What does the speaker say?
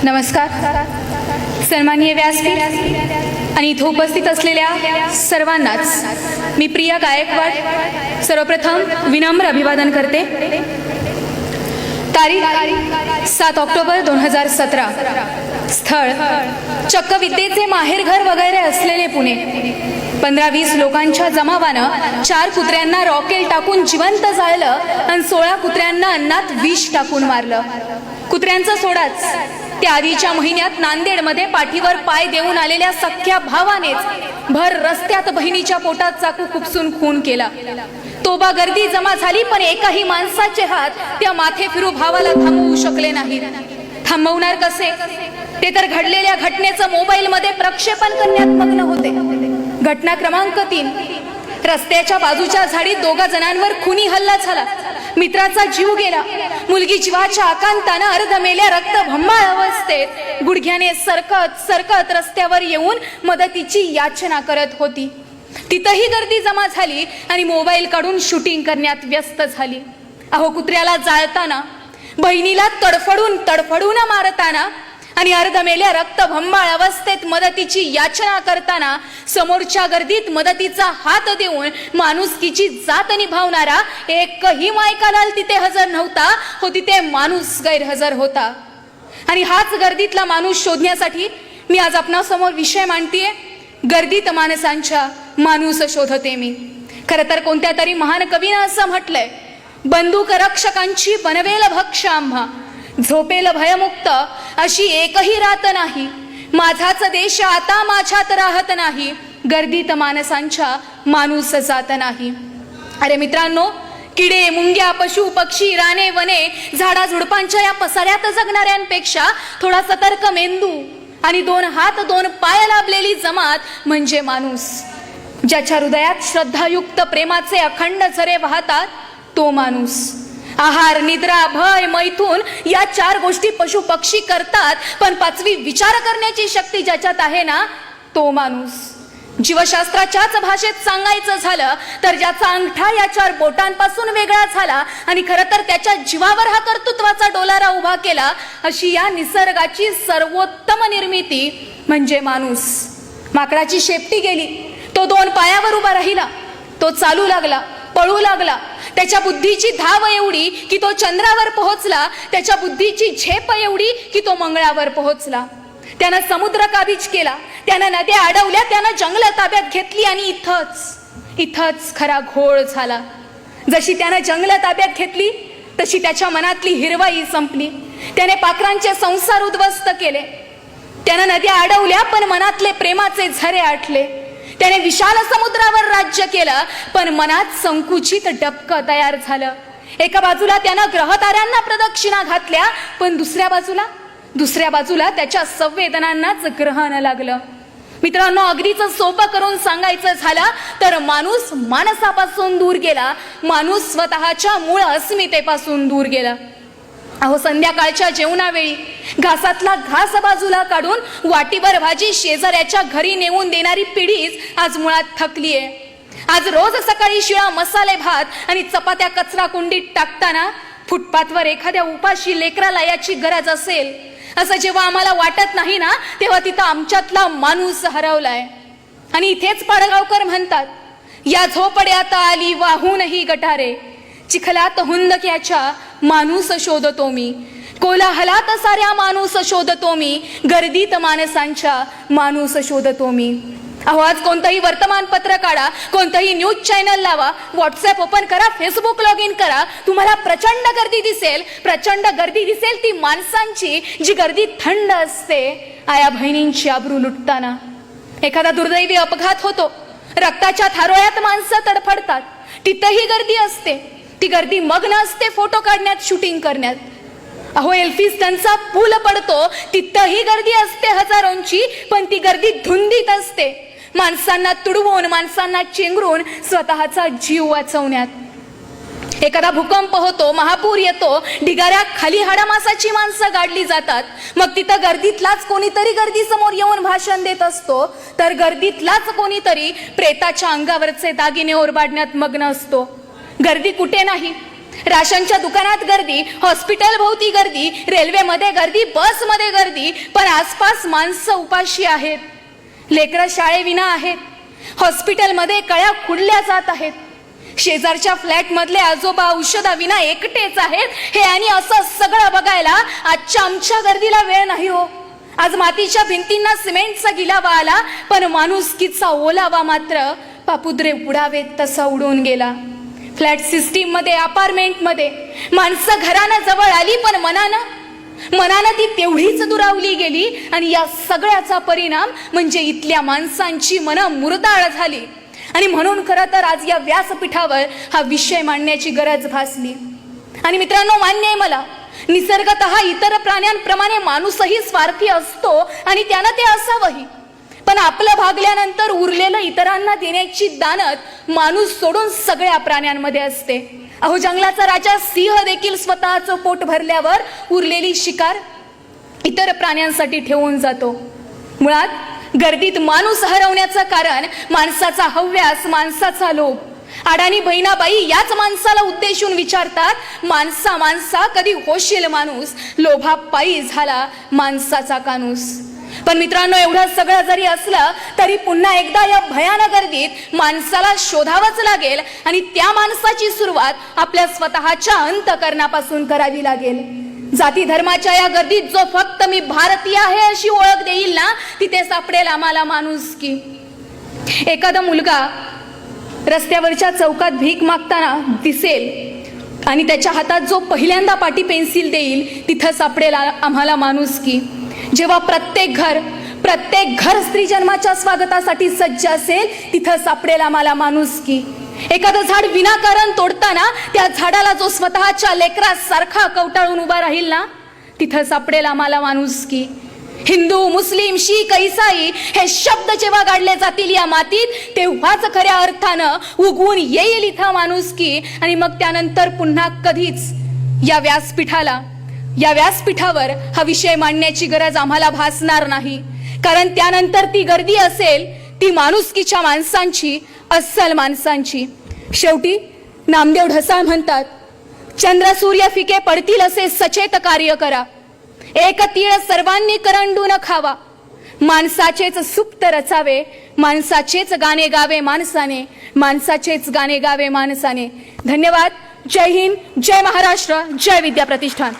नमस्कार. सन्माननीय व्यासपीठ आणि इथे उपस्थित असलेल्या सर्वांनाच मी प्रिया गायकवाड सर्वप्रथम विनम्र अभिवादन करते. तारीख 7 ऑक्टोबर 2017. स्थळ चक्क विद्येचे माहेरघर वगैरे असलेले पुणे. 15-20 लोकांच्या जमावानं 4 कुत्र्यांना रॉकेल टाकून जिवंत जाळलं आणि 16 कुत्र्यांना अन्नात विष टाकून मारलं. कुत्र्यांचा सोडाच, त्या आधीच्या महिन्यात नांदेडमध्ये पाठीवर पाय देऊन आलेल्या सख्या भावानेच भर रस्त्यात बहिणीच्या पोटात चाकू खुपसून खून केला. तोबा गर्दी जमा झाली, पण एकाही माणसाचे हात त्या माथे फिरू भावाला थांबवू शकले नाहीत. थांबवणार कसे? ते तर घडलेल्या घटनेचं मोबाईल मध्ये प्रक्षेपण करण्यात मग्न होते. घटना क्रमांक 3. रस्त्याच्या बाजूच्या झाडीत 2 जणांवर खुनी हल्ला झाला. मित्राचा जीव गेला. मुलगी जीवाच्या आकांतानं अर्धमेल्या रक्तभंबाळ अवस्थेत गुडघ्याने सरकत सरकत रस्त्यावर येऊन मदतीची याचना करत होती. तिथंही गर्दी जमा झाली आणि मोबाईल काढून शूटिंग करण्यात व्यस्त झाली. अहो, कुत्र्याला जाळताना, बहिणीला तडफडून मारताना आणि अर्धमेल्या रक्तभंबाळ अवस्थेत मदतीची याचना करताना समोरच्या गर्दीत मदतीचा हात देऊन माणुसकीची जात निभावणारा एकही मायकालाल तिथे हजर नव्हता. हो, तिथे माणूस गैरहजर होता. आणि हाच गर्दीतला माणूस शोधण्यासाठी मी आज आपणासमोर विषय मांडतीये. गर्दीत माणसांच्या माणूस शोधते मी. खरं तर कोणत्या तरी महान कवीनं असं म्हटलंय, बंदूक रक्षकांची बनवेल भक्ष आम्हा, झोपेल भयमुक्त अशी एकही रात नाही, माझाच देश आता माझ्यात राहत नाही, गर्दीत माणसांच्या माणूस जात नाही. अरे मित्रांनो, किडे मुंग्या पशु पक्षी राने वने झाडा झुडपांच्या या पसाऱ्यात जगणाऱ्यांपेक्षा थोडा सतर्क मेंदू आणि 2 हात 2 पाय लाभलेली जमात म्हणजे माणूस. ज्याच्या हृदयात श्रद्धायुक्त प्रेमाचे अखंड झरे वाहतात तो माणूस. आहार, निद्रा, भय, मैथून या 4 गोष्टी पशु पक्षी करतात, पण 5वी विचार करण्याची शक्ती ज्याच्यात आहे ना, तो माणूस. जीवशास्त्राच्याच भाषेत सांगायचं झालं तर ज्याचा अंगठा या 4 बोटांपासून वेगळा झाला आणि खरं तर त्याच्या जीवावर हा कर्तृत्वाचा डोलारा उभा केला, अशी या निसर्गाची सर्वोत्तम निर्मिती म्हणजे माणूस. माकडाची शेपटी गेली, तो 2 पायावर उभा राहिला, तो चालू लागला, पळू लागला. त्याच्या बुद्धीची धाव एवढी की तो चंद्रावर पोहोचला, त्याच्या बुद्धीची झेप एवढी की तो मंगळावर पोहोचला. त्यानं समुद्र काबीज केला, त्यानं नद्या अडवल्या, त्यानं जंगल ताब्यात घेतली आणि इथंच खरा घोळ झाला. जशी त्यानं जंगल ताब्यात घेतली तशी त्याच्या मनातली हिरवाई संपली. त्याने पाखरांचे संसार उद्ध्वस्त केले. त्यानं नद्या अडवल्या, पण मनातले प्रेमाचे झरे आटले. त्याने विशाल समुद्रावर राज्य केलं, पण मनात संकुचित डबकं तयार झालं. एका बाजूला त्यानं ग्रहताऱ्यांना प्रदक्षिणा घातल्या, पण दुसऱ्या बाजूला त्याच्या संवेदनांनाच ग्रहण लागलं. मित्रांनो, अगदीच सोपं करून सांगायचं झालं तर माणूस माणसापासून दूर गेला, माणूस स्वतःच्या मूळ अस्मितेपासून दूर गेला. अहो, संध्याकाळच्या जेवणावेळी घासातला घास बाजूला काढून वाटीभर भाजी शेजाऱ्याच्या घरी नेऊन देणारी पिढीच आज मुळात थकलीये. आज रोज सकाळी शिळा मसाले भात आणि चपात्या कचरा कुंडीत टाकताना फुटपाथवर एखाद्या उपाशी लेकराला याची गरज असेल असं जेव्हा आम्हाला वाटत नाही ना, तेव्हा तिथं आमच्यातला माणूस हरवलाय. आणि इथेच पाडगावकर म्हणतात, या झोपड्यात आली वाहूनही गटारे, चिखलात हुंदक्याच्या माणूस शोधतो मी, कोलाहलात साऱ्या माणूस शोधतो मी, गर्दीत माणसांच्या माणूस शोधतो मी. अहो, आज कोणतंही वर्तमानपत्र काढा, कोणतंही न्यूज चॅनल लावा, व्हॉट्सअप ओपन करा, फेसबुक लॉग इन करा, तुम्हाला प्रचंड गर्दी दिसेल ती माणसांची, जी गर्दी थंड असते आया बहिणींची आबरू लुटताना. एखादा दुर्दैवी अपघात होतो, रक्ताच्या थारोळ्यात माणसं तडफडतात, तिथंही गर्दी असते. ती गर्दी मग्न असते फोटो काढण्यात, शूटिंग करण्यात. अहो, एल्फिन्स्टनचा पूल पडतो, तिथंही गर्दी असते हजारोंची, पण ती गर्दी धुंदीत असते, माणसांना तुडवून, माणसांना चेंगरून स्वतःचा जीव वाचवण्यात. एखादा भूकंप होतो, महापूर येतो, ढिगाऱ्या खाली हाडामासाची माणसं गाडली जातात, मग तिथं गर्दीतलाच कोणीतरी गर्दी समोर येऊन भाषण देत असतो, तर गर्दीतलाच कोणीतरी प्रेताच्या अंगावरचे दागिने ओरबाडण्यात मग्न असतो. गर्दी कुठे नाही, राशनच्या दुकानात गर्दी, हॉस्पिटल भोवती गर्दी, रेल्वेमध्ये गर्दी, बसमध्ये गर्दी, पण आसपास माणसं उपाशी आहेत. लेकरं शाळेविना आहेत. हॉस्पिटलमध्ये कळ्या खुडल्या जात आहेत. शेजारच्या फ्लॅटमधले आजोबा औषधाविना एकटेच आहेत. हे आणि असं सगळं बघायला आजच्या आमच्या गर्दीला वेळ नाही हो. आज मातीच्या भिंतींना सिमेंटचा गिलावा आला, पण माणुसकीचा ओलावा मात्र पापुद्रे उडावेत तसा उडून गेला. फ्लॅट सिस्टीम मध्ये, अपार्टमेंट मध्ये माणसं घरानं जवळ आली, पण मनानं ती तेवढीच दुरावली गेली. आणि या सगळ्याचा परिणाम म्हणजे इथल्या माणसांची मनं मुरदाळ झाली. आणि म्हणून खरं तर आज या व्यासपीठावर हा विषय मांडण्याची गरज भासली. आणि मित्रांनो, मान्य आहे मला, निसर्गतः इतर प्राण्यांप्रमाणे माणूसही स्वार्थी असतो आणि त्यानं ते असावंही. पण आपलं भागल्यानंतर उरलेलं इतरांना देण्याची दानत माणूस सोडून सगळ्या प्राण्यांमध्ये असते. अहो, जंगलाचा राजा सिंह देखील स्वतःचं पोट भरल्यावर उरलेली शिकार इतर प्राण्यांसाठी ठेवून जातो. मुळात गर्दीत माणूस हरवण्याचं कारण माणसाचा हव्यास, माणसाचा लोभ. अडाणी बहिणाबाई याच माणसाला उद्देशून विचारतात, माणसा कधी होशील माणूस, लोभापायी झाला माणसाचा कानूस. पण मित्रांनो, एवढं सगळं जरी असलं तरी पुन्हा एकदा या भयानक गर्दीत माणसाला शोधावंच लागेल. आणि त्या माणसाची सुरुवात आपल्या स्वतःच्या अंतःकरणापासून करावी लागेल. जाती धर्माच्या या गर्दीत जो फक्त मी भारतीय आहे अशी ओळख देईल ना, तिथे सापडेल आम्हाला माणुसकी. एखादा मुलगा रस्त्यावरच्या चौकात भीक मागताना दिसेल आणि त्याच्या हातात जो पहिल्यांदा पाटी पेन्सिल देईल, तिथं सापडेल आम्हाला माणुसकी. जेव्हा प्रत्येक घर स्त्री जन्माच्या स्वागतासाठी सज्ज असेल, तिथं सापडेल आम्हाला माणुसकी. एखादं झाड विनाकारण तोडताना त्या झाडाला जो स्वतःच्या लेकरासारखा कवटाळून उभा राहील ना, तिथं सापडेल आम्हाला माणुसकी. हिंदू, मुस्लिम, शीख, ईसाई हे शब्द जेव्हा गाडले जातील या मातीत, तेव्हाच खऱ्या अर्थानं उगवून येईल इथं माणुसकी. आणि मग त्यानंतर पुन्हा कधीच या व्यासपीठावर हा विषय मांडण्याची गरज आम्हाला भासणार नाही. कारण त्यानंतर ती गर्दी असेल ती माणुसकीच्या माणसांची, अस्सल माणसांची. शेवटी नामदेव ढसाळ म्हणतात, चंद्र सूर्य फिके पडतील असे सचेत कार्य करा. एक तीळ सर्वांनी करंडून खावा. माणसाचेच सुप्त रचावे, माणसाचेच गाणे गावे माणसाने, माणसाचेच गाणे गावे माणसाने. धन्यवाद. जय हिंद, जय महाराष्ट्र, जय विद्या प्रतिष्ठान.